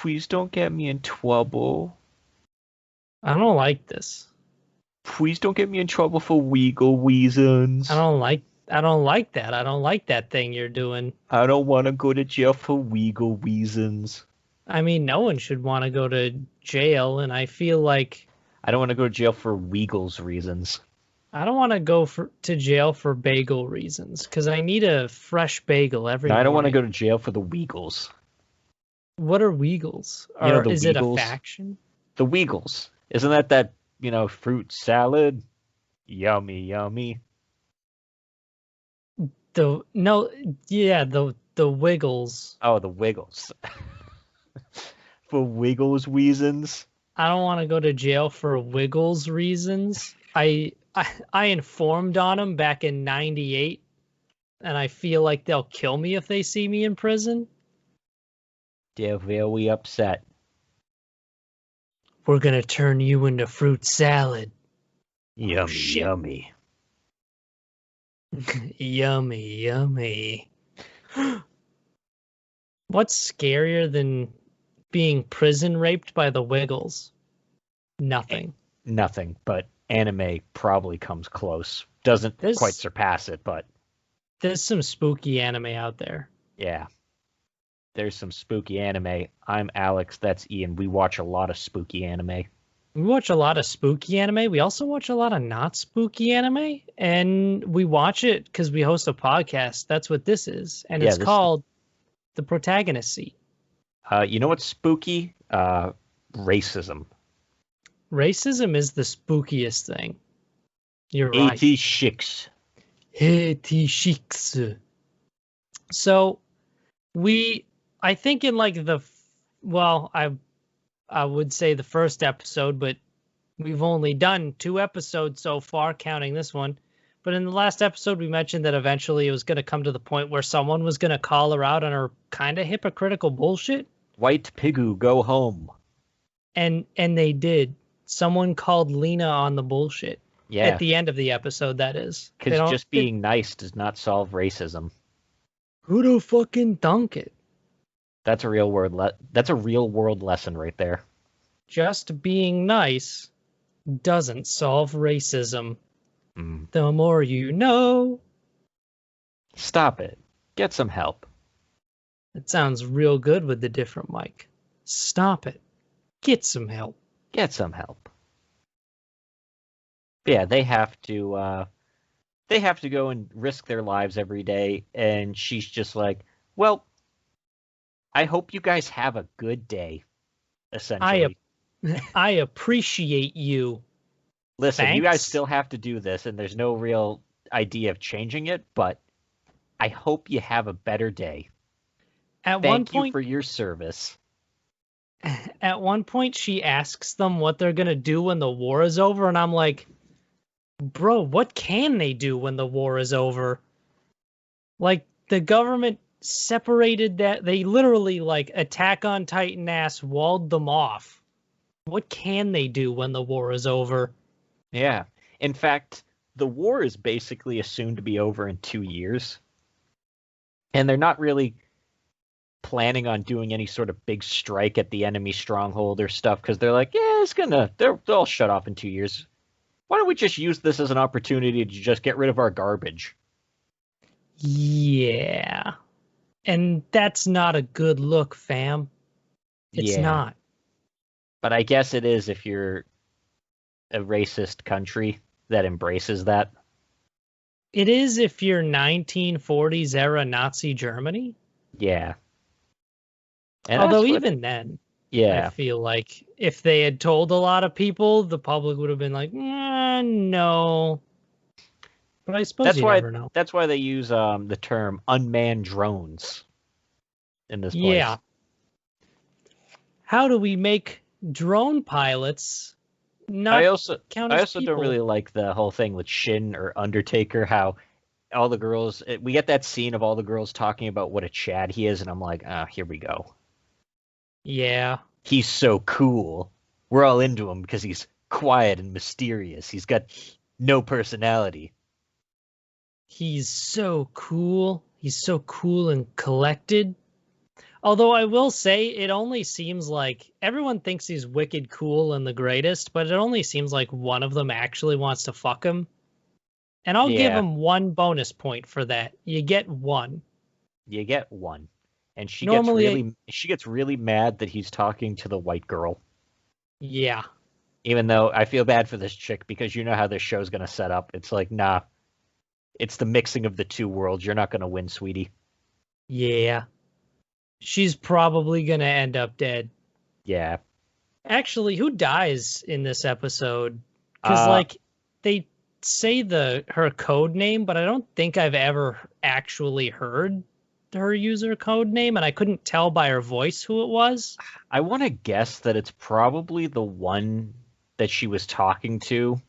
Please don't get me in trouble. I don't like this. Please don't get me in trouble for legal reasons. I don't like that. I don't like that thing you're doing. I don't want to go to jail for legal reasons. I mean, no one should want to go to jail, and I feel like I don't want to go to jail for Weagle's reasons. I don't want to go to jail for bagel reasons, because I need a fresh bagel every morning. I don't want to go to jail for the Weagles. What are Weagles? Is it a faction? The Weagles. Isn't that fruit salad? Yummy, yummy. The Wiggles. Oh, the Wiggles. For Wiggles reasons? I don't want to go to jail for Wiggles reasons. I informed on them back in '98, and I feel like they'll kill me if they see me in prison. They're very upset. We're gonna turn you into fruit salad. Yummy, yummy. Yummy, yummy. What's scarier than being prison raped by the Wiggles? Nothing. Nothing, but anime probably comes close. Doesn't quite surpass it, but... There's some spooky anime out there. Yeah. There's some spooky anime. I'm Alex, that's Ian. We watch a lot of spooky anime. We watch a lot of spooky anime. We also watch a lot of not spooky anime. And we watch it because we host a podcast. That's what this is. And it's called The Protagonist Seat. You know what's spooky? Racism. Racism is the spookiest thing. You're right. 86. 86. So I think in like I would say the first episode, but we've only done 2 episodes so far, counting this one. But in the last episode, we mentioned that eventually it was going to come to the point where someone was going to call her out on her kind of hypocritical bullshit. White Pigu, go home. And they did. Someone called Lena on the bullshit. Yeah. At the end of the episode, that is. Because just being nice does not solve racism. Who do fucking dunk it? That's a real world lesson right there. Just being nice doesn't solve racism. Mm. The more you know. Stop it. Get some help. It sounds real good with the different mic. Stop it. Get some help. Get some help. Yeah, they have to go and risk their lives every day, and she's just like, well, I hope you guys have a good day, essentially. I appreciate you. Listen, Thanks. You guys still have to do this, and there's no real idea of changing it, but I hope you have a better day. Thank you for your service. At one point, she asks them what they're going to do when the war is over, and I'm like, bro, what can they do when the war is over? Like, the government separated that. They literally, like, Attack on Titan ass walled them off. What can they do when the war is over? Yeah. In fact, the war is basically assumed to be over in 2 years. And they're not really planning on doing any sort of big strike at the enemy stronghold or stuff, because they're like, yeah, they'll shut off in 2 years. Why don't we just use this as an opportunity to just get rid of our garbage? Yeah. And that's not a good look, fam. It's not. But I guess it is if you're a racist country that embraces that. It is if you're 1940s era Nazi Germany. Yeah. And although even then, yeah, I feel like if they had told a lot of people, the public would have been like, no. But I suppose you never know. That's why they use the term unmanned drones in this place. Yeah. How do we make drone pilots not count as I also people? don't really like the whole thing with Shin or Undertaker, how all the girls, we get that scene of all the girls talking about what a Chad he is, and I'm like, here we go. Yeah. He's so cool. We're all into him because he's quiet and mysterious. He's got no personality. He's so cool. He's so cool and collected. Although I will say, it only seems like everyone thinks he's wicked cool and the greatest, but it only seems like one of them actually wants to fuck him. And I'll give Yeah. him 1 bonus point for that. You get 1. You get 1. And she Normally, gets really mad that he's talking to the white girl. yeah. Even though I feel bad for this chick because you know how this show's going to set up. It's like, nah, it's the mixing of the two worlds. You're not going to win, sweetie. Yeah. She's probably going to end up dead. Yeah. Actually, who dies in this episode? Because, like, they say her code name, but I don't think I've ever actually heard her user code name, and I couldn't tell by her voice who it was. I want to guess that it's probably the one that she was talking to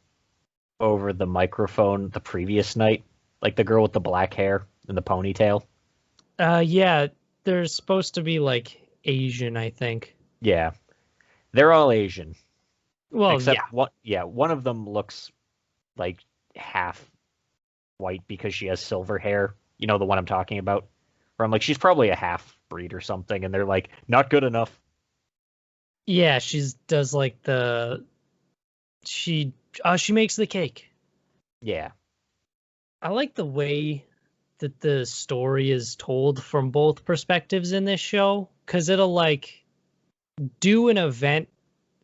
over the microphone the previous night. Like the girl with the black hair and the ponytail. Yeah, they're supposed to be, like, Asian, I think. Yeah. They're all Asian. Well, except yeah. One of them looks like half white because she has silver hair. You know the one I'm talking about? Where I'm like, she's probably a half breed or something, and they're like, not good enough. Yeah, does like she makes the cake. Yeah. I like the way that the story is told from both perspectives in this show, because it'll like do an event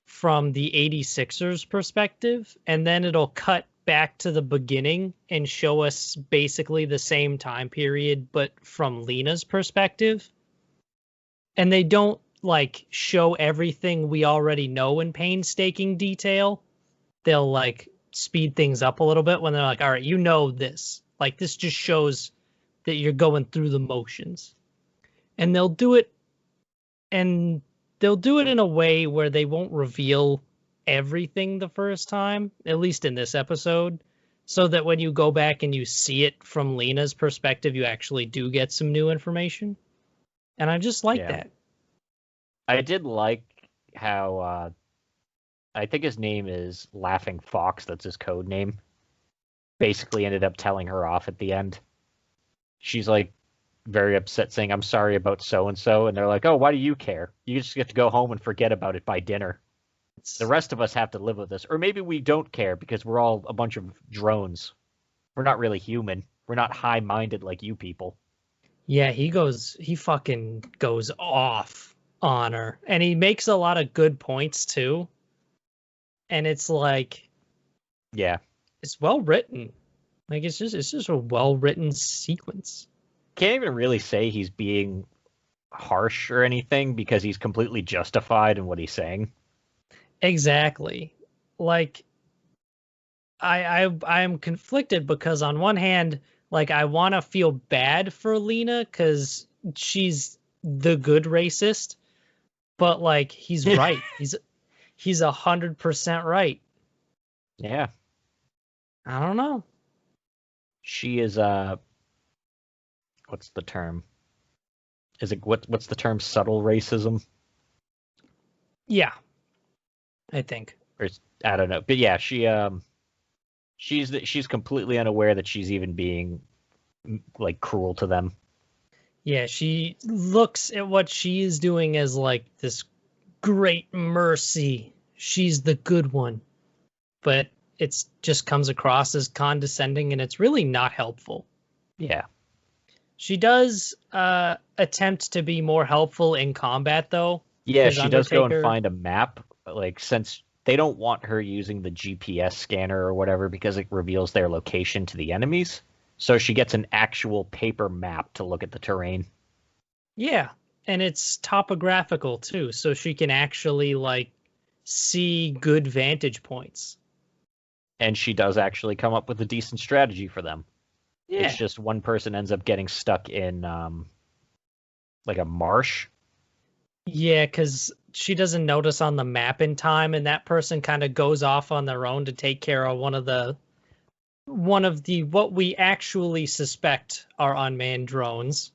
from the 86ers perspective, and then it'll cut back to the beginning and show us basically the same time period, but from Lena's perspective. And they don't like show everything we already know in painstaking detail. They'll like speed things up a little bit when they're like, all right, you know this. Like this just shows that you're going through the motions. And they'll do it in a way where they won't reveal everything the first time, at least in this episode, so that when you go back and you see it from Lena's perspective, you actually do get some new information. And I just like that. I did like how I think his name is Laughing Fox, that's his code name, basically ended up telling her off at the end. She's like very upset saying, I'm sorry about so-and-so, and they're like, oh, why do you care? You just get to go home and forget about it by dinner. The rest of us have to live with this. Or maybe we don't care because we're all a bunch of drones. We're not really human. We're not high-minded like you people. Yeah, he fucking goes off on her. And he makes a lot of good points too. And it's like, yeah, it's well written. Like it's just a well written sequence. Can't even really say he's being harsh or anything because he's completely justified in what he's saying. Exactly. Like I'm conflicted because on one hand, like I want to feel bad for Lena because she's the good racist, but like he's right. He's 100% right. Yeah. I don't know. She is what's the term? Is it what's the term? Subtle racism? Yeah. I think. Or I don't know. But yeah, she's completely unaware that she's even being like cruel to them. Yeah, she looks at what she is doing as like this great mercy. She's the good one. But it just comes across as condescending and it's really not helpful. Yeah. She does attempt to be more helpful in combat though. Yeah, she does go and find a map. Like, since they don't want her using the GPS scanner or whatever because it reveals their location to the enemies. So she gets an actual paper map to look at the terrain. Yeah, and it's topographical too, so she can actually like see good vantage points. And she does actually come up with a decent strategy for them. Yeah. It's just one person ends up getting stuck in like a marsh. Yeah, because she doesn't notice on the map in time, and that person kind of goes off on their own to take care of one of the what we actually suspect are unmanned drones.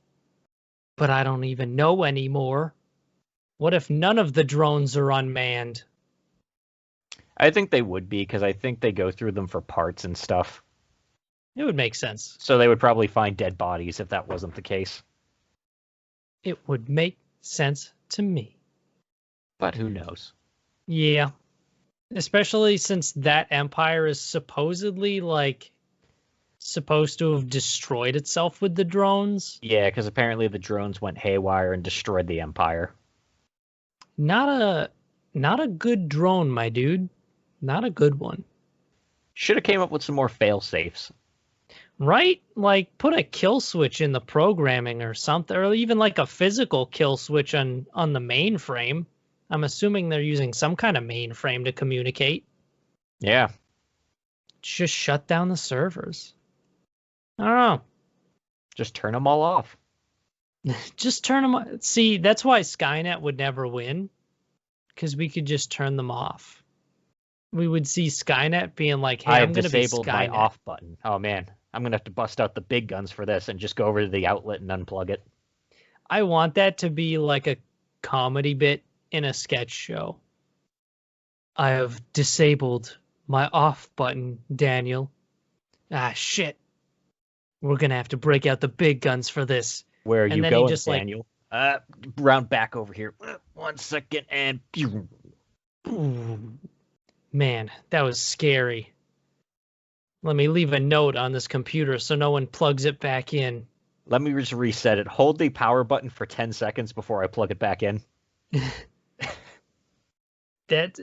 But I don't even know anymore. What if none of the drones are unmanned? I think they would be, because I think they go through them for parts and stuff. It would make sense. So they would probably find dead bodies if that wasn't the case. It would make sense to me. But who knows? Yeah. Especially since that empire is supposedly, like, supposed to have destroyed itself with the drones. Yeah, because apparently the drones went haywire and destroyed the empire. Not a good drone, my dude. Not a good one. Should have came up with some more fail safes. Right? Like, put a kill switch in the programming or something, or even like a physical kill switch on the mainframe. I'm assuming they're using some kind of mainframe to communicate. Yeah. Just shut down the servers. I don't know. Just turn them all off. Just turn them off. See, that's why SKYNET would never win, because we could just turn them off. We would see SKYNET being like, hey, I'm going to be disabled my SKYNET. off button. Oh, man. I'm going to have to bust out the big guns for this and just go over to the outlet and unplug it. I want that to be like a comedy bit in a sketch show. I have disabled my off button, Daniel. Ah, shit. We're going to have to break out the big guns for this. Where are And you then he going, just, like- Daniel? Round back over here. 1 second and... Ooh. Man, that was scary. Let me leave a note on this computer so no one plugs it back in. Let me just reset it. Hold the power button for 10 seconds before I plug it back in.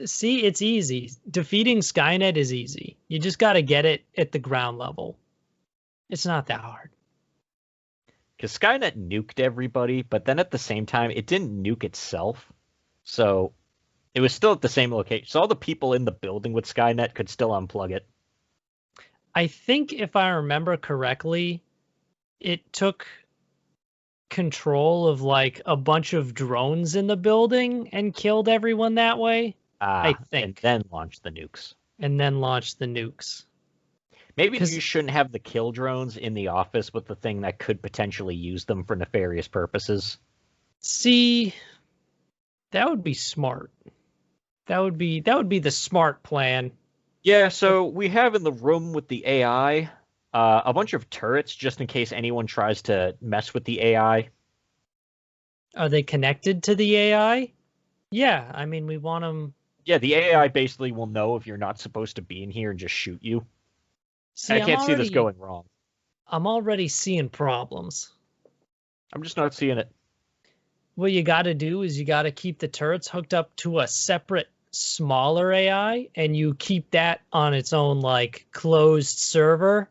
See, it's easy. Defeating SKYNET is easy. You just got to get it at the ground level. It's not that hard. Because SKYNET nuked everybody, but then at the same time, it didn't nuke itself. So it was still at the same location. So all the people in the building with SKYNET could still unplug it. I think if I remember correctly, it took control of like a bunch of drones in the building and killed everyone that way. I think. And then launched the nukes. And then launched the nukes. Maybe you shouldn't have the kill drones in the office with the thing that could potentially use them for nefarious purposes. See, that would be smart. That would be the smart plan. Yeah, so we have in the room with the AI a bunch of turrets just in case anyone tries to mess with the AI. Are they connected to the AI? Yeah, I mean, we want them... Yeah, the AI basically will know if you're not supposed to be in here and just shoot you. See, I can't see this going wrong. I'm already seeing problems. I'm just not seeing it. What you got to do is you got to keep the turrets hooked up to a separate, smaller AI, and you keep that on its own, like, closed server,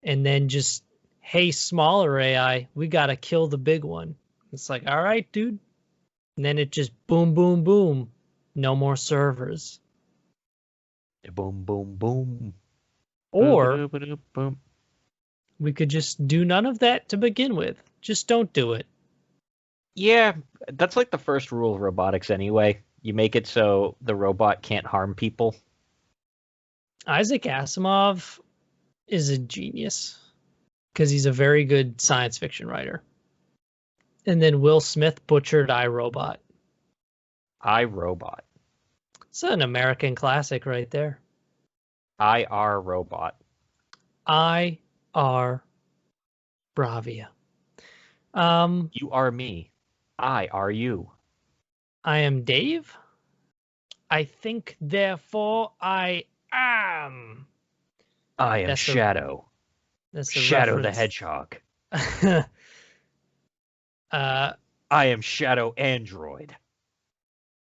and then just, hey, smaller AI, we got to kill the big one. It's like, all right, dude. And then it just boom, boom, boom. No more servers. Boom, boom, boom. Or we could just do none of that to begin with. Just don't do it. Yeah, that's like the first rule of robotics anyway. You make it so the robot can't harm people. Isaac Asimov is a genius because he's a very good science fiction writer. And then Will Smith butchered iRobot. iRobot. It's an American classic right there. IR Robot. I.R. Bravia. You are me. I are you. I am Dave. I think, therefore, I am. I am Shadow. That's Shadow the Hedgehog. I am Shadow Android.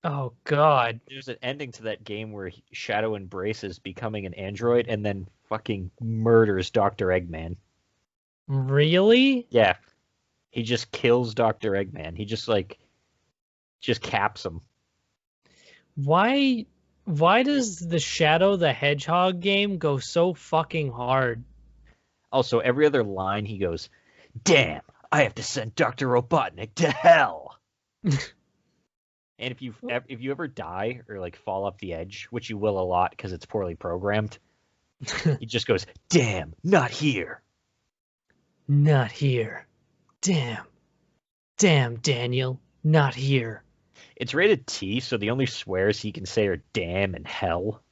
Oh, God. There's an ending to that game where Shadow embraces becoming an android and then fucking murders Dr. Eggman. Really? Yeah. He just kills Dr. Eggman. He just caps him. Why does the Shadow the Hedgehog game go so fucking hard? Also, every other line he goes, "Damn, I have to send Dr. Robotnik to hell." And if you ever die or like fall off the edge, which you will a lot because it's poorly programmed, he just goes, "Damn, not here." Not here. Damn. Damn, Daniel. Not here. It's rated T, so the only swears he can say are "damn" and "hell."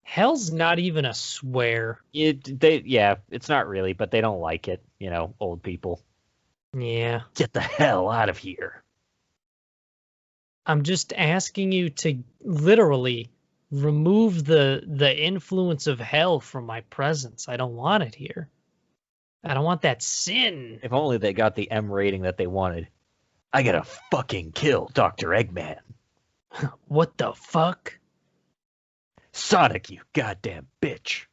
Hell's not even a swear. It's not really, but they don't like it, old people. Yeah. Get the hell out of here. I'm just asking you to literally remove the influence of hell from my presence. I don't want it here. I don't want that sin. If only they got the M rating that they wanted. I gotta fucking kill Dr. Eggman. What the fuck? Sonic, you goddamn bitch.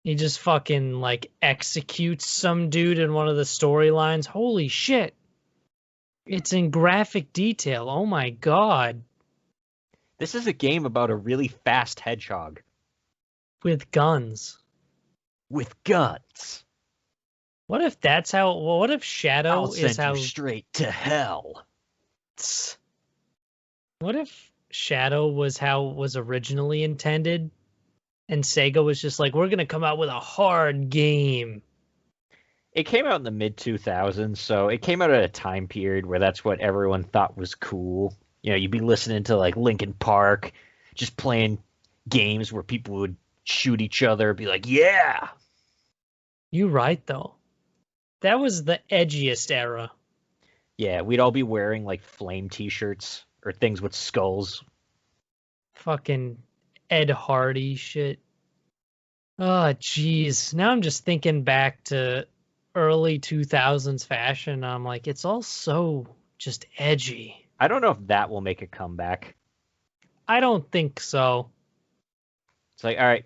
He just fucking, like, executes some dude in one of the storylines. Holy shit. It's in graphic detail. Oh my god. This is a game about a really fast hedgehog. With guns. With guns. What if that's how... Well, what if Shadow I'll is send how... you straight to hell. What if Shadow was how it was originally intended? And Sega was just like, we're going to come out with a hard game. It came out in the mid-2000s, so it came out at a time period where that's what everyone thought was cool. You know, you'd be listening to, like, Linkin Park, just playing games where people would shoot each other, be like, yeah! You right, though. That was the edgiest era. Yeah, we'd all be wearing, like, flame t-shirts, or things with skulls. Fucking Ed Hardy shit. Oh, jeez. Now I'm just thinking back to early 2000s fashion. I'm like, it's all so just edgy. I don't know if that will make a comeback. I don't think so. It's like, all right,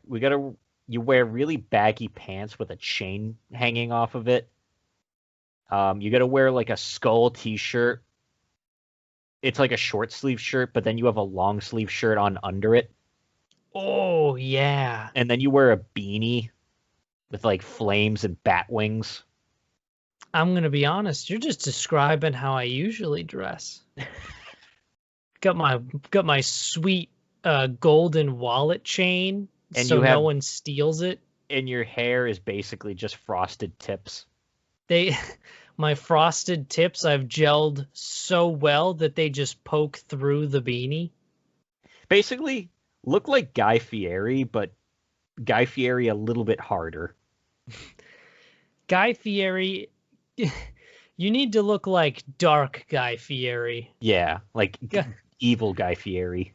you wear really baggy pants with a chain hanging off of it. You gotta wear, like, a skull t-shirt. It's like a short sleeve shirt, but then you have a long sleeve shirt on under it. Oh, yeah. And then you wear a beanie with, like, flames and bat wings. I'm going to be honest. You're just describing how I usually dress. Got my sweet golden wallet chain, And so you have, no one steals it. And your hair is basically just frosted tips. My frosted tips, I've gelled so well that they just poke through the beanie. Basically, look like Guy Fieri, but Guy Fieri a little bit harder. Guy Fieri, you need to look like dark Guy Fieri. Yeah, like evil Guy Fieri.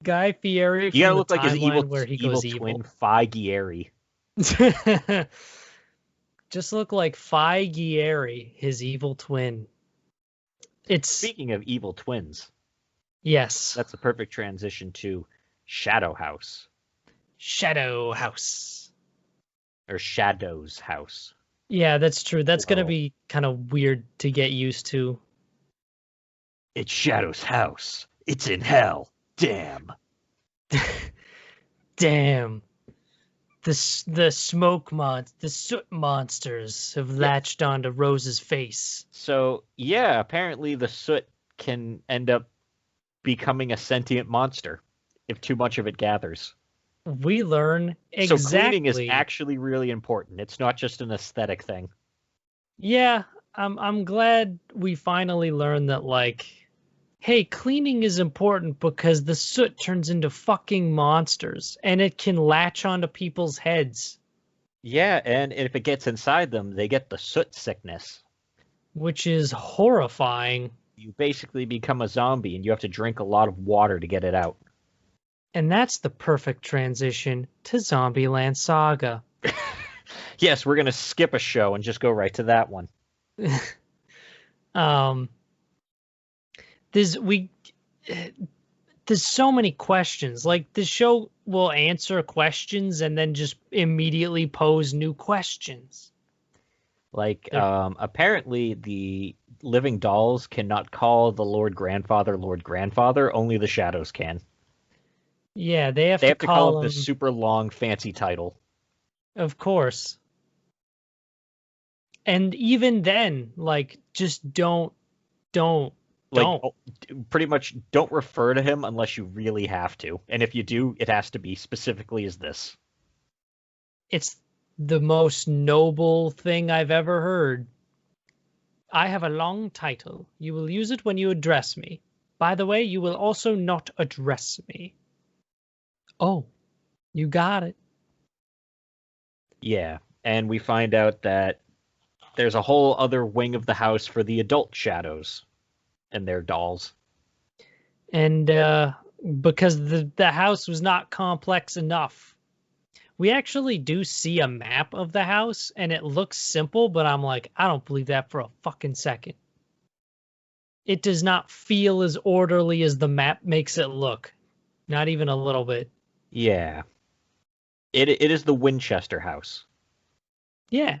Guy Fieri. You gotta look like his evil twin, Figieri. Just look like Figieri, his evil twin. Speaking of evil twins. Yes. That's a perfect transition to Shadow House. Shadow House. Or Shadow's House. Yeah, that's true. That's going to be kind of weird to get used to. It's Shadow's house. It's in hell. Damn. Damn. The soot monsters have latched onto Rose's face. So, yeah, apparently the soot can end up becoming a sentient monster if too much of it gathers. We learn exactly. So cleaning is actually really important. It's not just an aesthetic thing. Yeah, I'm glad we finally learned that, like, hey, cleaning is important because the soot turns into fucking monsters and it can latch onto people's heads. Yeah, and if it gets inside them, they get the soot sickness. Which is horrifying. You basically become a zombie and you have to drink a lot of water to get it out. And that's the perfect transition to Zombieland Saga. Yes, we're going to skip a show and just go right to that one. There's so many questions. Like, the show will answer questions and then just immediately pose new questions. Like, apparently the living dolls cannot call the Lord Grandfather, only the shadows can. Yeah, they have to call it this super long, fancy title. Of course. And even then, like, just don't. Pretty much don't refer to him unless you really have to. And if you do, it has to be specifically as this. It's the most noble thing I've ever heard. I have a long title. You will use it when you address me. By the way, you will also not address me. Oh, you got it. Yeah, and we find out that there's a whole other wing of the house for the adult shadows. and their dolls. And because the house was not complex enough. We actually do see a map of the house, and it looks simple, but I'm like, I don't believe that for a fucking second. It does not feel as orderly as the map makes it look. Not even a little bit. Yeah. It is the Winchester house. Yeah.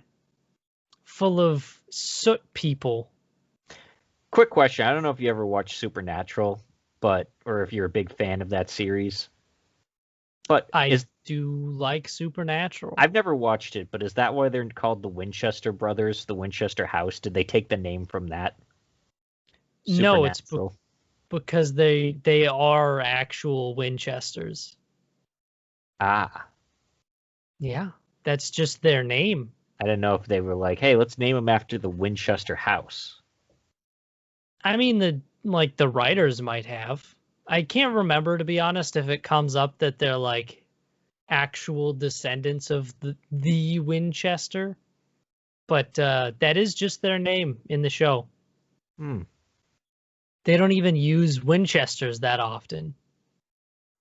Full of soot people. Quick question. I don't know if you ever watched Supernatural, or if you're a big fan of that series. But I do like Supernatural. I've never watched it, but is that why they're called the Winchester brothers, the Winchester house? Did they take the name from that? No, it's because they are actual Winchesters. Ah. Yeah, that's just their name. I didn't know if they were like, hey, let's name them after the Winchester house. I mean, the writers might have. I can't remember, to be honest, if it comes up that they're like actual descendants of the Winchester, but that is just their name in the show. They don't even use Winchesters that often.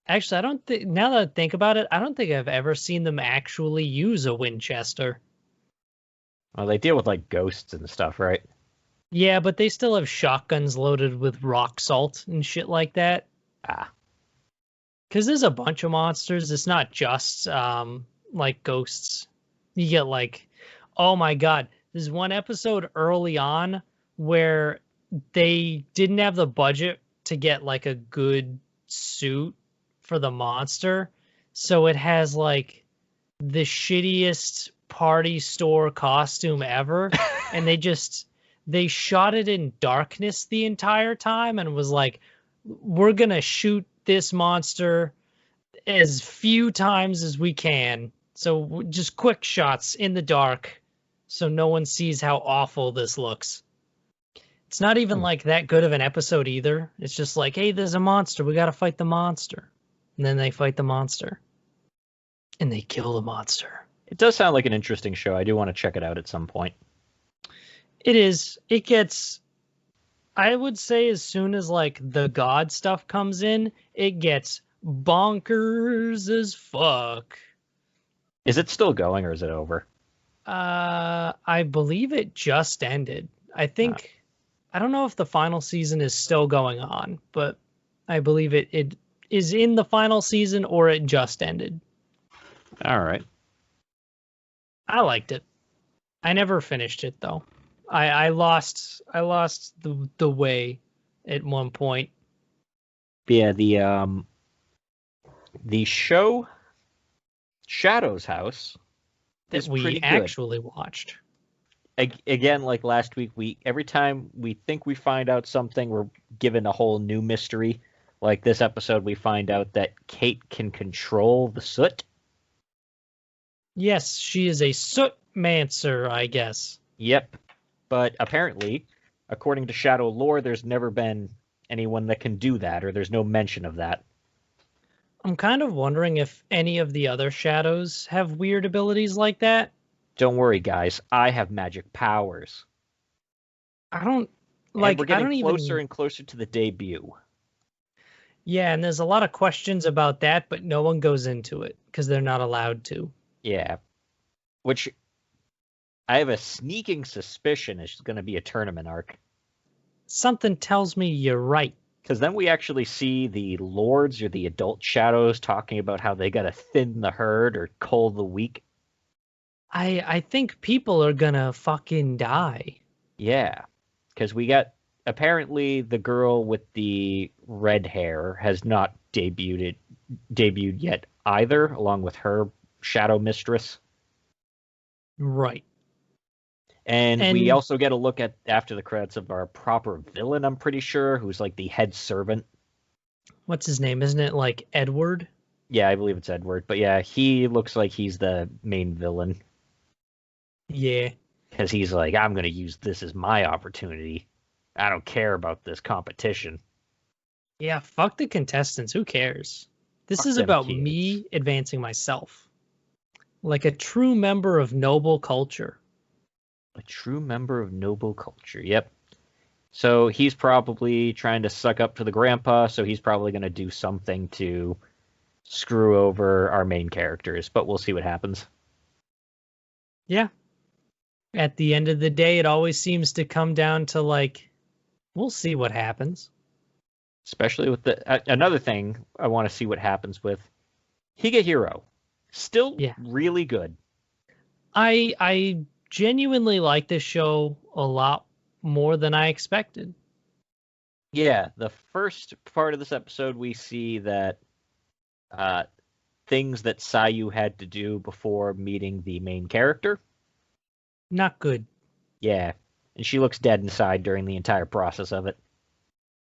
Actually, I don't think, now that I think about it, I don't think I've ever seen them actually use a Winchester. Well, they deal with like ghosts and stuff, right? Yeah, but they still have shotguns loaded with rock salt and shit like that. Ah. Because there's a bunch of monsters. It's not just like ghosts. You get like, oh my god, there's one episode early on where they didn't have the budget to get like a good suit for the monster. So it has like the shittiest party store costume ever. And they shot it in darkness the entire time and was like, we're going to shoot this monster as few times as we can. So just quick shots in the dark so no one sees how awful this looks. It's not even like that good of an episode either. It's just like, hey, there's a monster. We got to fight the monster. And then they fight the monster. And they kill the monster. It does sound like an interesting show. I do want to check it out at some point. It is. It gets, I would say, as soon as like the god stuff comes in, it gets bonkers as fuck. Is it still going or is it over? I believe it just ended. I think, I don't know if the final season is still going on, but I believe it is in the final season or it just ended. All right. I liked it. I never finished it though. I lost the way at one point. Yeah, the show Shadow's House that we actually watched. Again, like last week, every time we think we find out something, we're given a whole new mystery. Like this episode, we find out that Kate can control the soot. Yes, she is a sootmancer, I guess. Yep. But apparently, according to Shadow lore, there's never been anyone that can do that, or there's no mention of that. I'm kind of wondering if any of the other Shadows have weird abilities like that. Don't worry, guys. I have magic powers. I don't like. And we're getting closer and closer to the debut. Yeah, and there's a lot of questions about that, but no one goes into it because they're not allowed to. Yeah, which I have a sneaking suspicion is going to be a tournament arc. Something tells me you're right. Because then we actually see the lords or the adult shadows talking about how they got to thin the herd or cull the weak. I think people are gonna fucking die. Yeah, because we got apparently the girl with the red hair has not debuted yet either, along with her shadow mistress. Right. And we also get a look at, after the credits, of our proper villain, I'm pretty sure, who's like the head servant. What's his name? Isn't it like Edward? Yeah, I believe it's Edward. But yeah, he looks like he's the main villain. Yeah. Because he's like, I'm going to use this as my opportunity. I don't care about this competition. Yeah, fuck the contestants. Who cares? This is about me advancing myself. Like a true member of noble culture. A true member of noble culture. Yep. So he's probably trying to suck up to the grandpa, so he's probably going to do something to screw over our main characters, but we'll see what happens. Yeah. At the end of the day, it always seems to come down to, like, we'll see what happens. Especially with another thing I want to see what happens with Higehiro. Still really good. I genuinely like this show a lot more than I expected. Yeah, the first part of this episode, we see that things that Sayu had to do before meeting the main character. Not good. Yeah, and she looks dead inside during the entire process of it.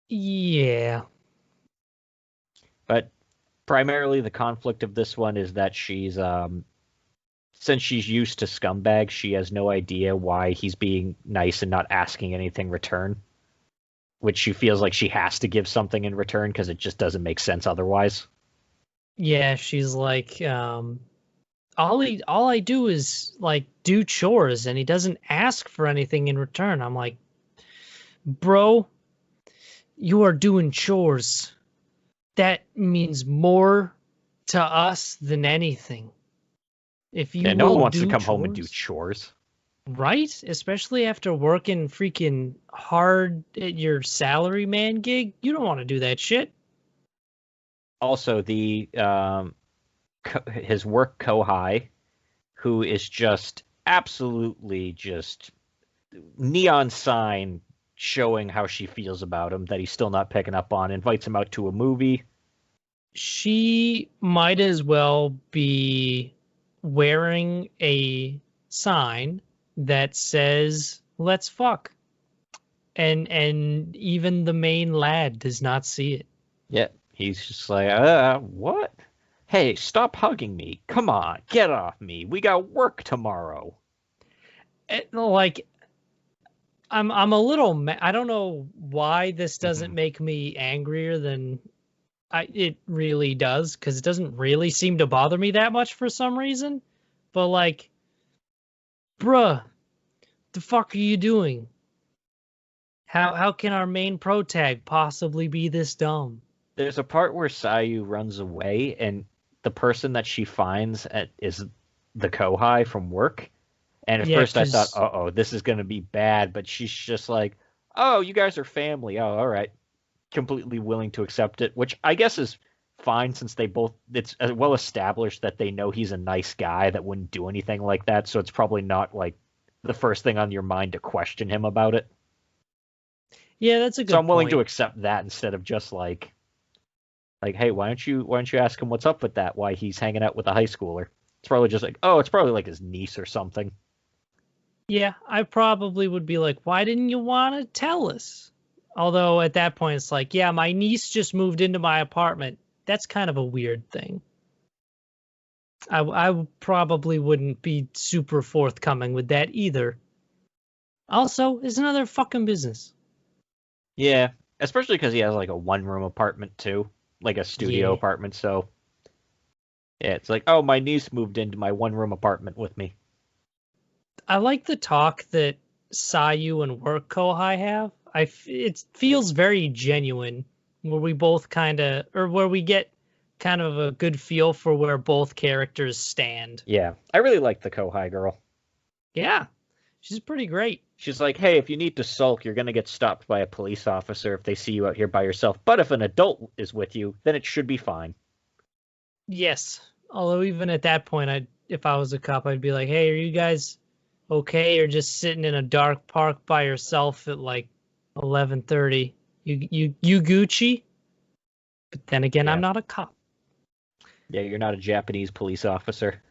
Yeah. But primarily the conflict of this one is that she's, since she's used to scumbags, she has no idea why he's being nice and not asking anything in return. Which she feels like she has to give something in return because it just doesn't make sense otherwise. Yeah, she's like, all I do is, like, do chores, and he doesn't ask for anything in return. I'm like, bro, you are doing chores. That means more to us than anything. If you no one wants to do come chores, home and do chores. Right? Especially after working freaking hard at your salary man gig. You don't want to do that shit. Also, the his work Kohai, who is just absolutely just neon sign showing how she feels about him that he's still not picking up on, invites him out to a movie. She might as well be wearing a sign that says "Let's fuck," and even the main lad does not see it. Yeah, he's just like, what? Hey, stop hugging me! Come on, get off me! We got work tomorrow. Like, I'm a little. I don't know why this doesn't make me angrier than it really does, because it doesn't really seem to bother me that much for some reason. But like, bruh, the fuck are you doing? How can our main protag possibly be this dumb? There's a part where Sayu runs away, and the person that she finds is the Kohai from work. And at first I thought, uh-oh, this is going to be bad. But she's just like, oh, you guys are family. Oh, all right. Completely willing to accept it, which I guess is fine since it's well established that they know he's a nice guy that wouldn't do anything like that. So it's probably not like the first thing on your mind to question him about it. Yeah, that's a good point. So I'm willing to accept that instead of just like, hey, why don't you ask him what's up with that? Why he's hanging out with a high schooler? It's probably just like, oh, it's probably like his niece or something. Yeah, I probably would be like, why didn't you want to tell us? Although at that point it's like, yeah, my niece just moved into my apartment. That's kind of a weird thing. I probably wouldn't be super forthcoming with that either. Also, it's another fucking business. Yeah, especially because he has like a one-room apartment too, like a studio apartment. So yeah, it's like, oh, my niece moved into my one-room apartment with me. I like the talk that Sayu and work Kohai have. It feels very genuine, where we both where we get kind of a good feel for where both characters stand. Yeah, I really like the Kohai girl. Yeah, she's pretty great. She's like, hey, if you need to sulk, you're going to get stopped by a police officer if they see you out here by yourself. But if an adult is with you, then it should be fine. Yes, although even at that point, if I was a cop, I'd be like, hey, are you guys okay? You're just sitting in a dark park by yourself at like 11:30. You Gucci? But then again, I'm not a cop. Yeah, you're not a Japanese police officer.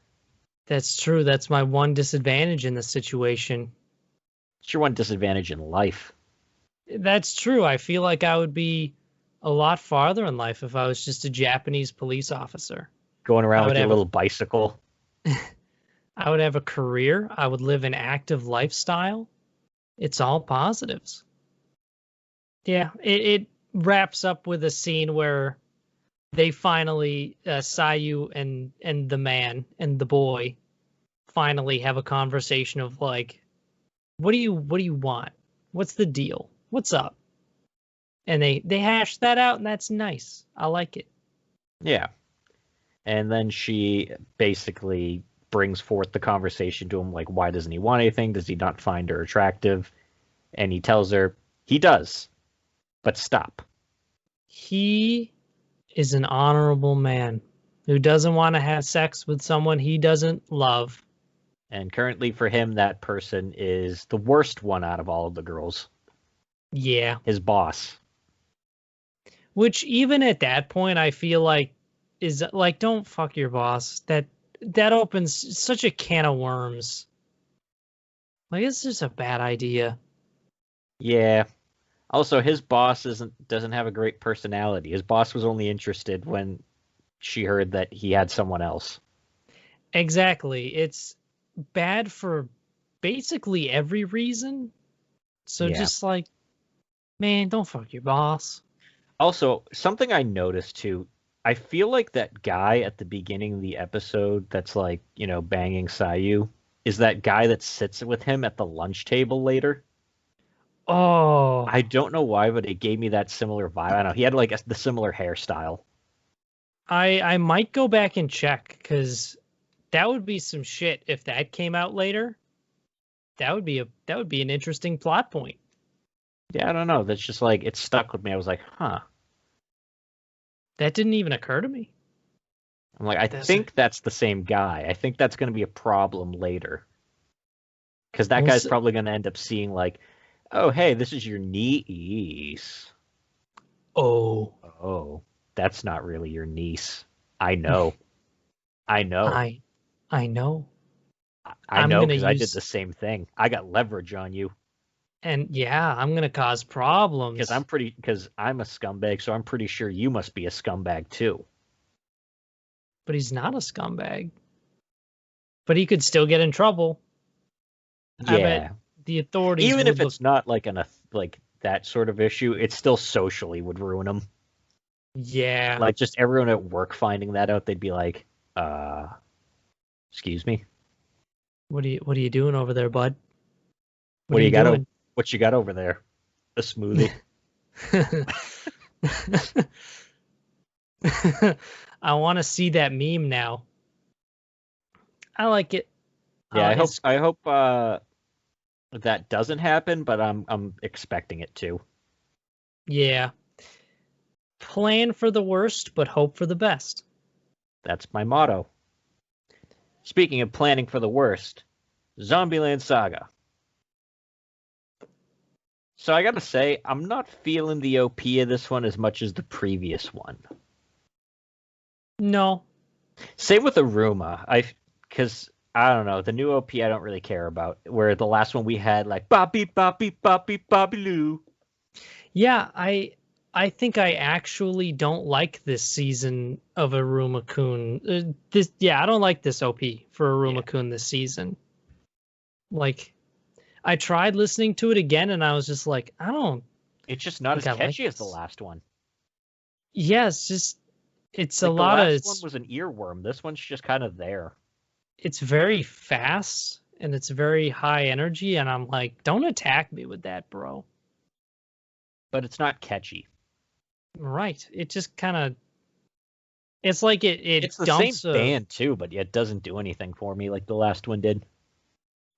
That's true. That's my one disadvantage in this situation. It's your one disadvantage in life. That's true. I feel like I would be a lot farther in life if I was just a Japanese police officer. Going around with your little bicycle. I would have a career. I would live an active lifestyle. It's all positives. Yeah, it wraps up with a scene where they finally, Sayu and the man and the boy finally have a conversation of like, what do you want? What's the deal? What's up? And they hash that out, and that's nice. I like it. Yeah. And then she basically brings forth the conversation to him, like, why doesn't he want anything? Does he not find her attractive? And he tells her he does, but stop. He is an honorable man who doesn't want to have sex with someone he doesn't love. And currently for him, that person is the worst one out of all of the girls. Yeah. His boss. Which even at that point, I feel like is like, don't fuck your boss. That opens such a can of worms. Like, it's just a bad idea. Yeah. Also, his boss doesn't have a great personality. His boss was only interested when she heard that he had someone else. Exactly. It's bad for basically every reason. So just like, man, don't fuck your boss. Also, something I noticed too, I feel like that guy at the beginning of the episode that's like, banging Sayu is that guy that sits with him at the lunch table later. Oh. I don't know why, but it gave me that similar vibe. I don't know. He had like the similar hairstyle. I might go back and check, because that would be some shit if that came out later. That would be an interesting plot point. Yeah, I don't know. That's just like, it stuck with me. I was like, huh. That didn't even occur to me. I'm like, I think that's the same guy. I think that's going to be a problem later. Because that guy's probably going to end up seeing like, oh, hey, this is your niece. Oh, that's not really your niece. I know. I know. I know. I know because I did the same thing. I got leverage on you. And yeah, I'm going to cause problems. Because I'm a scumbag, so I'm pretty sure you must be a scumbag too. But he's not a scumbag. But he could still get in trouble. Yeah. I bet the authorities, even if it's not like like that sort of issue, it still socially would ruin him. Yeah. Like just everyone at work finding that out, they'd be like, excuse me? What are you doing over there, bud? What do you got? What you got over there? A smoothie. I want to see that meme now. I like it. Yeah, I hope that doesn't happen, but I'm expecting it to. Yeah. Plan for the worst, but hope for the best. That's my motto. Speaking of planning for the worst, Zombieland Saga. So I gotta say, I'm not feeling the OP of this one as much as the previous one. No. Same with Iruma. Because I don't know, the new OP I don't really care about. Where the last one we had like boppy boppy boppy boppy loo. Yeah, I think I actually don't like this season of Iruma-kun. I don't like this OP for Iruma-kun this season. Like, I tried listening to it again, and I was just like, I don't. It's just not as catchy as the last one. Yeah, it's like a lot of. The last one was an earworm. This one's just kind of there. It's very fast and it's very high energy, and I'm like, don't attack me with that, bro. But it's not catchy. Right. It just kind of. It's like it's the dumps same band too, but it doesn't do anything for me like the last one did.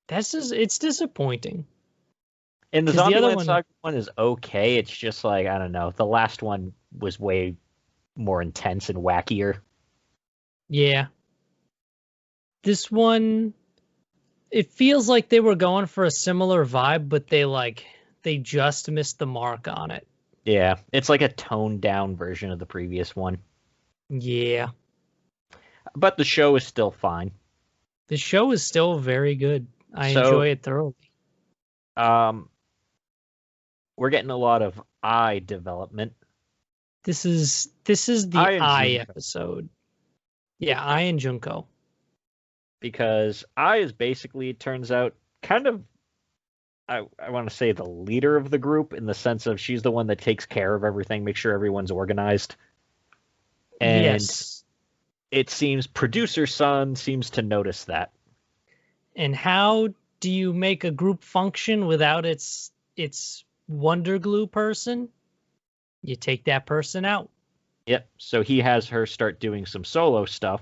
It's disappointing. And the Zombieland Saga one is okay. It's just like, I don't know. The last one was way more intense and wackier. Yeah. This one, it feels like they were going for a similar vibe, but they just missed the mark on it. Yeah. It's like a toned down version of the previous one. Yeah. But the show is still fine. The show is still very good. I enjoy it thoroughly. We're getting a lot of Ai development. This is the Ai episode. Yeah, Ai and Junko. Because Ai is basically, it turns out, kind of, I want to say the leader of the group, in the sense of she's the one that takes care of everything, makes sure everyone's organized. And yes. It seems Producer Sun seems to notice that. And how do you make a group function without its Wonder Glue person, you take that person out. Yep. So he has her start doing some solo stuff.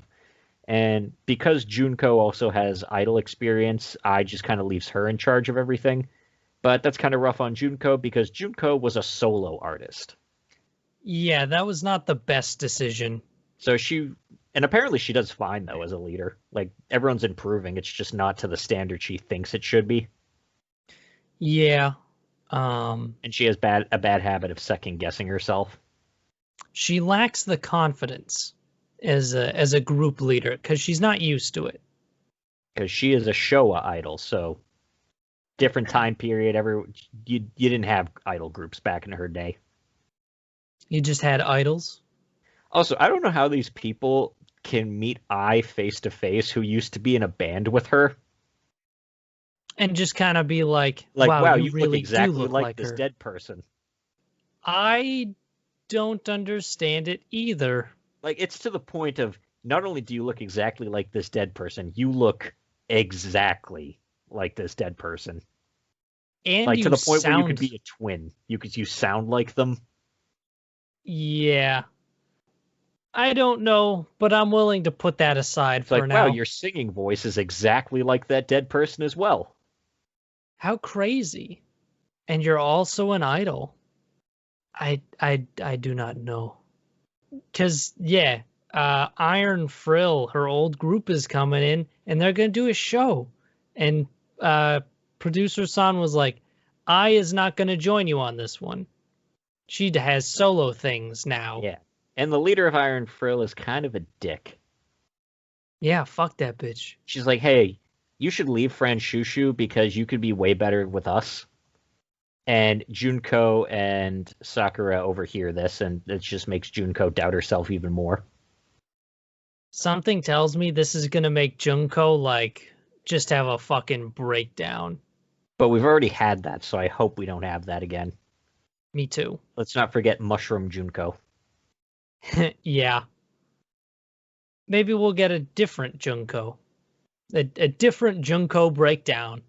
And because Junko also has idol experience, I just kind of leaves her in charge of everything. But that's kind of rough on Junko because Junko was a solo artist. Yeah, that was not the best decision. So and apparently she does fine though as a leader. Like everyone's improving. It's just not to the standard she thinks it should be. Yeah. And she has a bad habit of second guessing herself. She lacks the confidence as a group leader because she's not used to it. Because she is a Showa idol, so different time period. You didn't have idol groups back in her day. You just had idols. Also, I don't know how these people can meet Ai face to face who used to be in a band with her. And just kind of be like, wow, you you really look exactly do look like this her. dead person. I don't understand it either. Like, it's to the point of, not only do you look exactly like this dead person, you look exactly like this dead person. And like, you to the point where you could sound- be a twin. You sound like them. Yeah. I don't know, but I'm willing to put that aside It's for like, now. wow, your singing voice is exactly like that dead person as well. How crazy. And you're also an idol. I do not know. Because, yeah, Iron Frill, her old group is coming in, and they're going to do a show. And producer San was like, Ai is not going to join you on this one. She has solo things now. Yeah. And the leader of Iron Frill is kind of a dick. Yeah, fuck that bitch. She's like, hey, you should leave Franshushu because you could be way better with us. And Junko and Sakura overhear this, and it just makes Junko doubt herself even more. Something tells me this is going to make Junko, like, just have a fucking breakdown. But we've already had that, so I hope we don't have that again. Me too. Let's not forget Mushroom Junko. Yeah. Maybe we'll get a different Junko. A different Junko breakdown.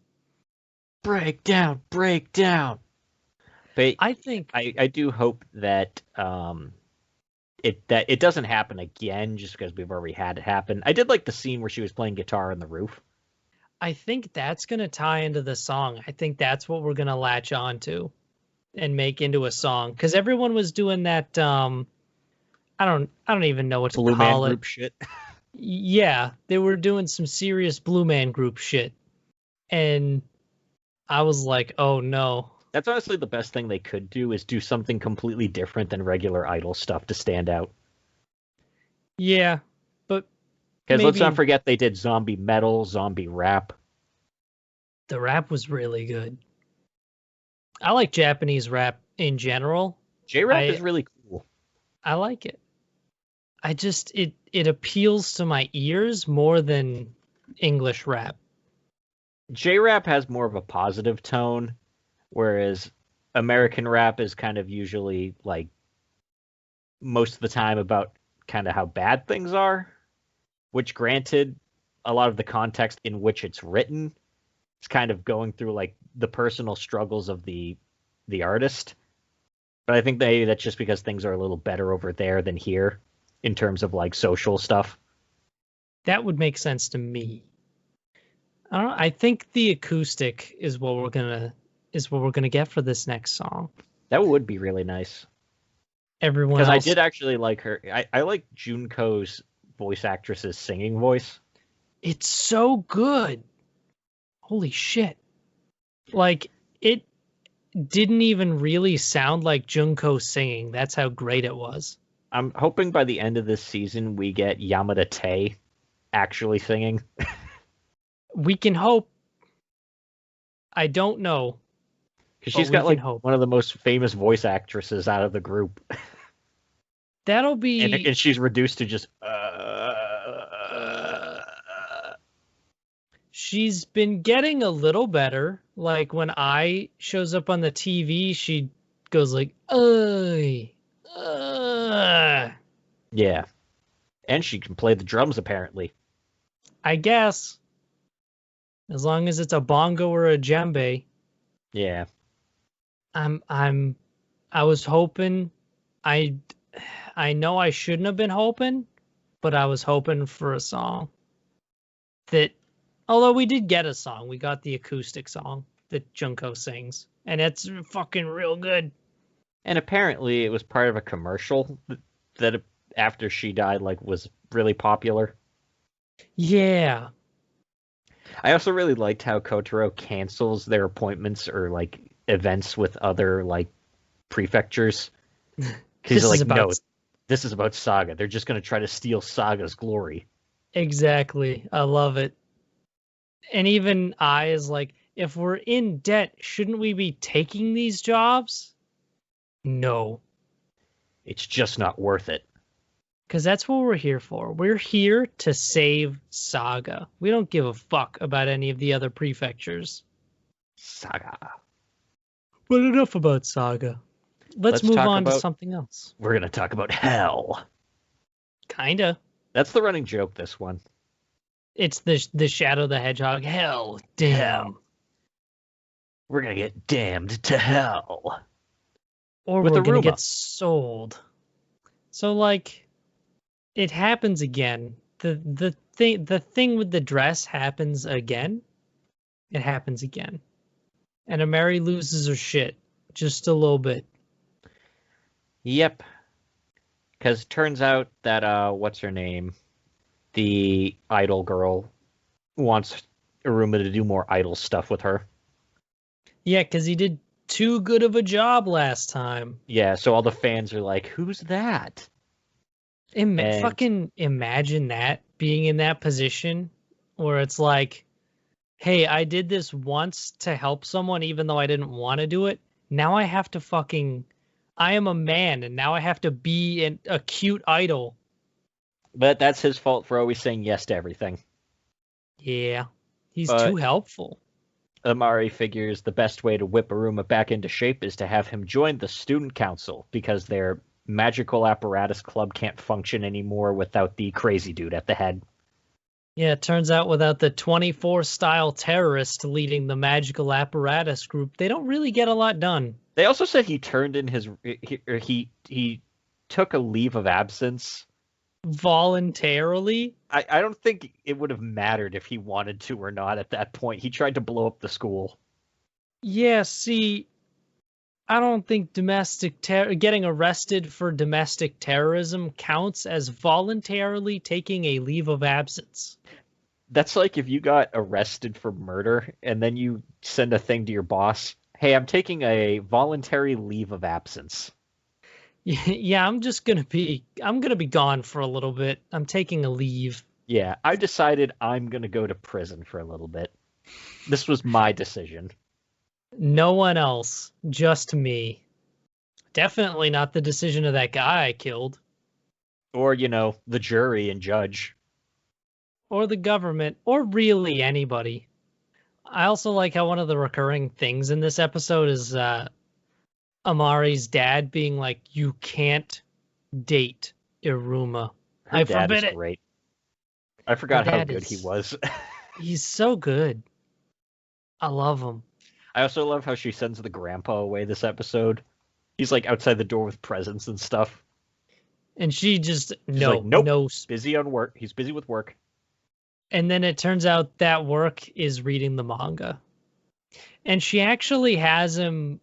Breakdown. But I think I do hope that it doesn't happen again just because we've already had it happen. I did like the scene where she was playing guitar on the roof. I think that's going to tie into the song. I think that's what we're going to latch on to and make into a song, because everyone was doing that I don't even know what to Blue call Man it. Group shit. Yeah, they were doing some serious Blue Man Group shit. And I was like, "Oh no." That's honestly the best thing they could do, is do something completely different than regular idol stuff to stand out. Yeah, but because let's not maybe- forget they did zombie metal, zombie rap. the rap was really good. I like Japanese rap in general. J-rap is really cool. I like it. I just it appeals to my ears more than English rap. J-rap has more of a positive tone, whereas American rap is kind of usually, like, most of the time about kind of how bad things are, which, granted, a lot of the context in which it's written is kind of going through, like, the personal struggles of the artist. But I think that's just because things are a little better over there than here in terms of, like, social stuff. That would make sense to me. I don't know. I think the acoustic is what we're gonna get for this next song. That would be really nice. Everyone Because else, I did actually like her. I like Junko's voice actress's singing voice. it's so good. Holy shit. Like, it didn't even really sound like Junko singing. That's how great it was. I'm hoping by the end of this season we get Yamada Tae actually singing. We can hope. I don't know. Because But she's we got, can like, hope. one of the most famous voice actresses out of the group. That'll be And she's reduced to just... She's been getting a little better. Like, when I shows up on the TV, she goes like, "Ugh." Yeah. And she can play the drums, apparently. I guess. As long as it's a bongo or a djembe. Yeah. I was hoping, I know I shouldn't have been hoping, but I was hoping for a song that, although we did get a song, we got the acoustic song that Junko sings, and it's fucking real good. And apparently it was part of a commercial that after she died, like, was really popular. Yeah. I also really liked how Kotaro cancels their appointments or, like, events with other, like, prefectures. Because he's like, no, this is about Saga. They're just going to try to steal Saga's glory. Exactly. I love it. And even I is like, if we're in debt, shouldn't we be taking these jobs? No. It's just not worth it. Because that's what we're here for. We're here to save Saga. We don't give a fuck about any of the other prefectures. Saga. But enough about Saga. Let's move on to something else. We're going to talk about hell. Kinda. That's the running joke, this one. It's the Shadow the Hedgehog. Hell, damn. We're going to get damned to hell. Or we're going to get sold. So, like, it happens again. The thing with the dress happens again. It happens again. And Amari loses her shit. Just a little bit. Yep. Because it turns out that, what's her name? The idol girl wants Iruma to do more idol stuff with her. Yeah, because he did too good of a job last time. Yeah, so all the fans are like, who's that? Fucking imagine that, being in that position where it's like, hey, I did this once to help someone even though I didn't want to do it. Now I have to I am a man and now I have to be a cute idol. But that's his fault for always saying yes to everything. Yeah, he's too helpful. Amari figures the best way to whip Iruma back into shape is to have him join the student council because their magical apparatus club can't function anymore without the crazy dude at the head. Yeah, it turns out without the 24 style terrorist leading the magical apparatus group, they don't really get a lot done. They also said he turned in he took a leave of absence voluntarily. I don't think it would have mattered if he wanted to or not at that point. He tried to blow up the school. Yeah, see, I don't think getting arrested for domestic terrorism counts as voluntarily taking a leave of absence. That's like if you got arrested for murder and then you send a thing to your boss, hey, I'm taking a voluntary leave of absence. Yeah, I'm gonna be gone for a little bit. I'm taking a leave. Yeah, I decided I'm gonna go to prison for a little bit. This was my decision. No one else, just me. Definitely not the decision of that guy I killed. Or, the jury and judge. Or the government, or really anybody. I also like how one of the recurring things in this episode is Amari's dad being like, you can't date Iruma. Her dad is great. I forgot how good he was. He's so good. I love him. I also love how she sends the grandpa away this episode. He's like outside the door with presents and stuff. And she just, nope. No. Busy on work. He's busy with work. And then it turns out that work is reading the manga. And she actually has him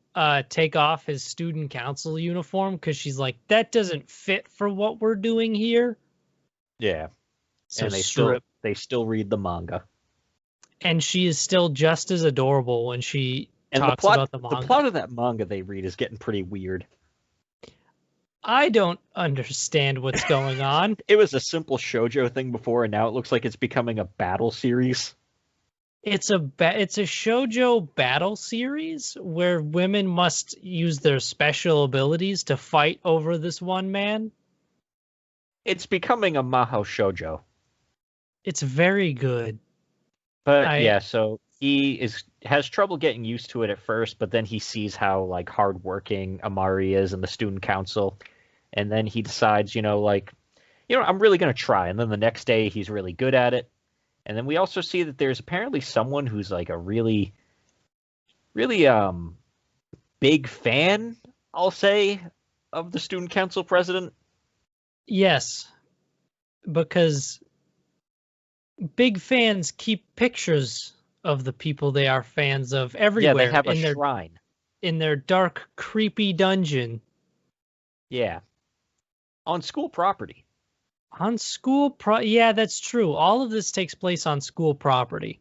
take off his student council uniform because she's like, that doesn't fit for what we're doing here. Yeah. So and they still read the manga. And she is still just as adorable when she talks about the manga. The plot of that manga they read is getting pretty weird. I don't understand what's going on. It was a simple shoujo thing before, and now it looks like it's becoming a battle series. It's a shoujo battle series where women must use their special abilities to fight over this one man. It's becoming a mahou shoujo. It's very good. But so he has trouble getting used to it at first, but then he sees how like hardworking Amari is in the student council, and then he decides, I'm really gonna try. And then the next day he's really good at it. And then we also see that there's apparently someone who's like a really, really big fan, I'll say, of the student council president. Yes, because big fans keep pictures of the people they are fans of everywhere. Yeah, they have a shrine in their dark, creepy dungeon. Yeah, on school property. On school yeah, that's true. All of this takes place on school property.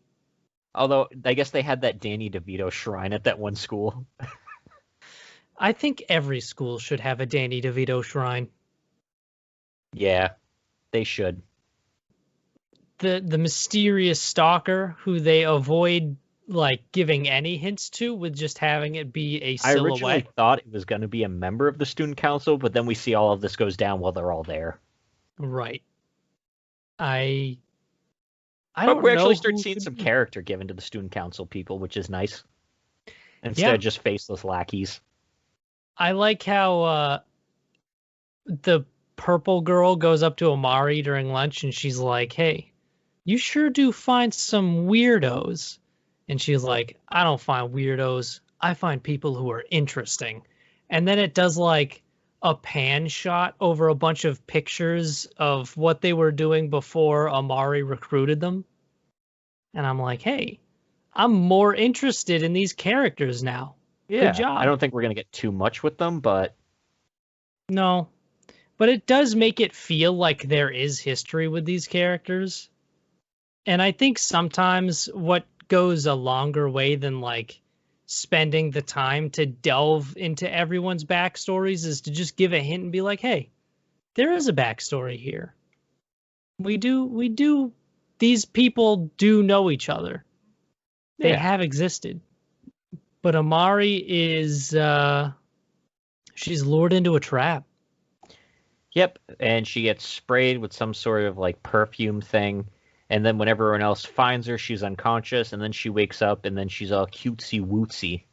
Although, I guess they had that Danny DeVito shrine at that one school. I think every school should have a Danny DeVito shrine. Yeah, they should. The mysterious stalker who they avoid like giving any hints to with just having it be a silhouette. I originally thought it was going to be a member of the student council, but then we see all of this goes down while they're all there. Right. I but don't we know actually start seeing some character given to the student council people, which is nice. Instead of just faceless lackeys. I like how the purple girl goes up to Amari during lunch and she's like, "Hey, you sure do find some weirdos." And she's like, "I don't find weirdos. I find people who are interesting." And then it does like a pan shot over a bunch of pictures of what they were doing before Amari recruited them. And I'm like, hey, I'm more interested in these characters now. Yeah, good job. I don't think we're going to get too much with them, but... No. But it does make it feel like there is history with these characters. And I think sometimes what goes a longer way than like spending the time to delve into everyone's backstories is to just give a hint and be like, hey, there is a backstory here. We do, these people do know each other. They have existed. But Amari is, she's lured into a trap. Yep, and she gets sprayed with some sort of like perfume thing. And then when everyone else finds her, she's unconscious, and then she wakes up, and then she's all cutesy-wootsy.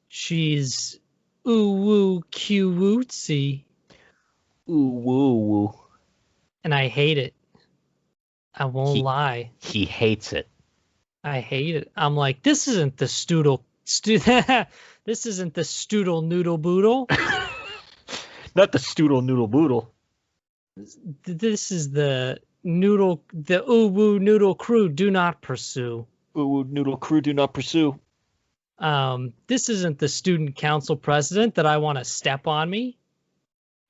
She's ooh-woo cute-wootsy. Ooh-woo-woo. And I hate it. I won't lie. He hates it. I hate it. I'm like, this isn't the this isn't the Stoodle Noodle Boodle. Not the Stoodle Noodle Boodle. This is the Uwu Noodle Crew do not pursue. Uwu Noodle Crew do not pursue. This isn't the student council president that I want to step on me.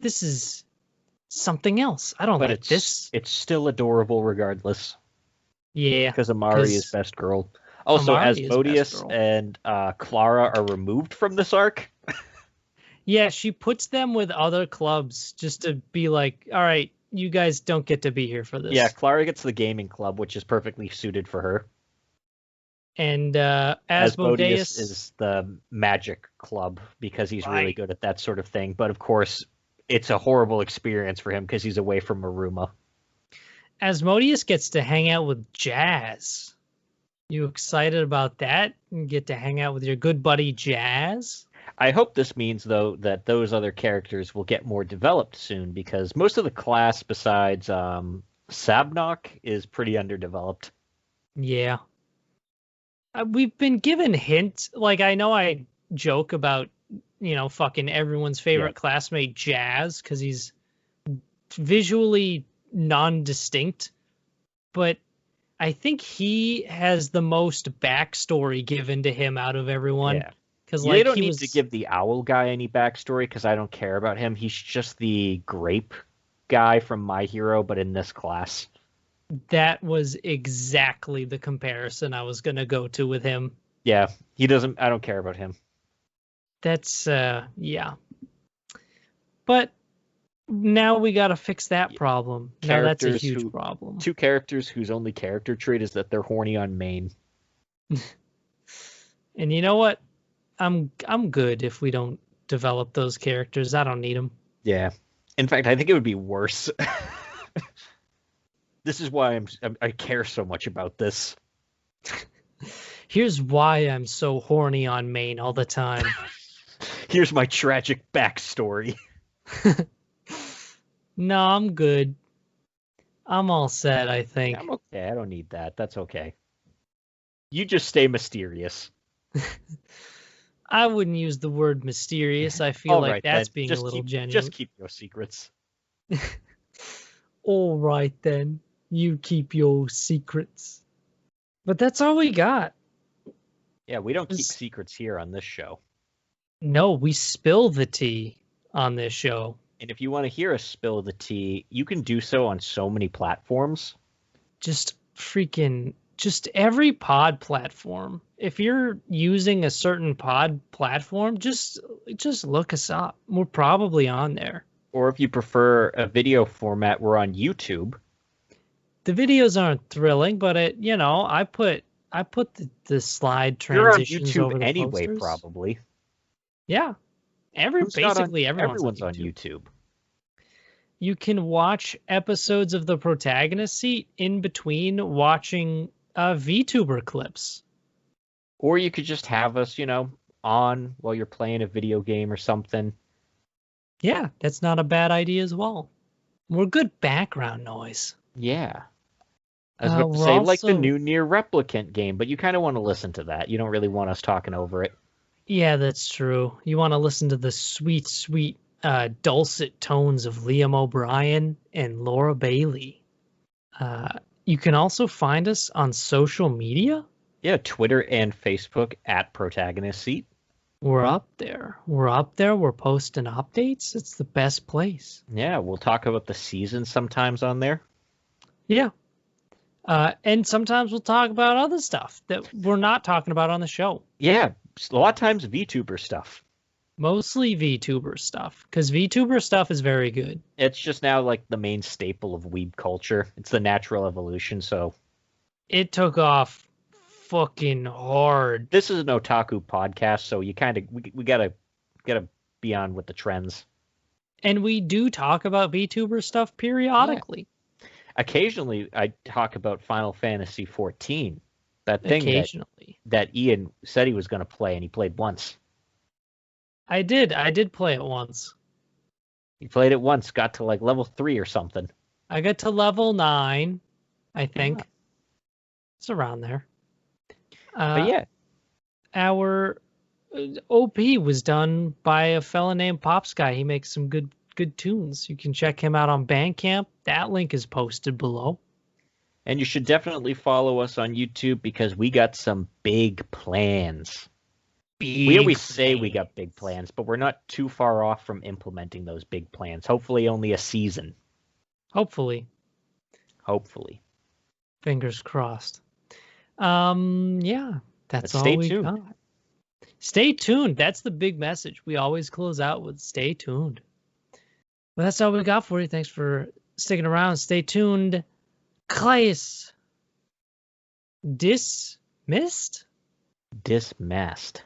This is something else. I don't like this. It's still adorable regardless. Yeah. Because Amari is best girl. Also, Asmodeus and Clara are removed from this arc. Yeah, she puts them with other clubs just to be like, all right, you guys don't get to be here for this. Yeah, Clara gets the gaming club, which is perfectly suited for her. And Asmodeus is the magic club because he's really good at that sort of thing. But of course, it's a horrible experience for him because he's away from Iruma. Asmodeus gets to hang out with Jazz. You excited about that? You get to hang out with your good buddy Jazz? I hope this means, though, that those other characters will get more developed soon, because most of the class besides Sabnok is pretty underdeveloped. Yeah. We've been given hints. Like, I know I joke about, fucking everyone's favorite classmate Jazz, because he's visually non-distinct, but I think he has the most backstory given to him out of everyone. Yeah. Because they don't need to give the owl guy any backstory because I don't care about him. He's just the grape guy from My Hero, but in this class. That was exactly the comparison I was going to go to with him. Yeah, he doesn't. I don't care about him. That's yeah. But now we got to fix that problem. Now that's a huge problem. Two characters whose only character trait is that they're horny on main. And you know what? I'm good if we don't develop those characters. I don't need them. Yeah. In fact, I think it would be worse. This is why I care so much about this. Here's why I'm so horny on main all the time. Here's my tragic backstory. No, I'm good. I'm all set, I think. I'm okay. I don't need that. That's okay. You just stay mysterious. I wouldn't use the word mysterious. I feel All like right, that's then. being a little genuine. Just keep your secrets. All right, then. You keep your secrets. But that's all we got. Yeah, we don't keep secrets here on this show. No, we spill the tea on this show. And if you want to hear us spill the tea, you can do so on so many platforms. Just every pod platform. If you're using a certain pod platform, just look us up. We're probably on there. Or if you prefer a video format, we're on YouTube. The videos aren't thrilling, but I put the slide transitions over the posters. You're on YouTube anyway, probably. Yeah. Everyone's on YouTube. You can watch episodes of the Protagonist Seat in between watching VTuber clips. Or you could just have us, on while you're playing a video game or something. Yeah, that's not a bad idea as well. We're good background noise. Yeah. I was about to say, like the new Nier Replicant game, but you kind of want to listen to that. You don't really want us talking over it. Yeah, that's true. You want to listen to the sweet, sweet dulcet tones of Liam O'Brien and Laura Bailey. You can also find us on social media. Yeah, Twitter and Facebook at Protagonist Seat. We're up there. We're posting updates. It's the best place. Yeah, we'll talk about the season sometimes on there. Yeah. And sometimes we'll talk about other stuff that we're not talking about on the show. Yeah, a lot of times VTuber stuff. Mostly VTuber stuff, because VTuber stuff is very good. It's just now like the main staple of weeb culture. It's the natural evolution, so... It took off fucking hard. This is an otaku podcast, so you kind of... We gotta be on with the trends. And we do talk about VTuber stuff periodically. Yeah. Occasionally, I talk about Final Fantasy XIV. That thing that Ian said he was going to play, and he played once. I did play it once. He played it once, got to like level 3 or something. I got to level 9, I think. Yeah. It's around there. But yeah. Our OP was done by a fella named Popskyy. He makes some good tunes. You can check him out on Bandcamp. That link is posted below. And you should definitely follow us on YouTube because we got some big plans. We always say we got big plans, but we're not too far off from implementing those big plans. Hopefully only a season. Hopefully. Fingers crossed. Yeah, that's all we got. Stay tuned. That's the big message. We always close out with stay tuned. Well, that's all we got for you. Thanks for sticking around. Stay tuned. Claes. Dismissed? Dismissed.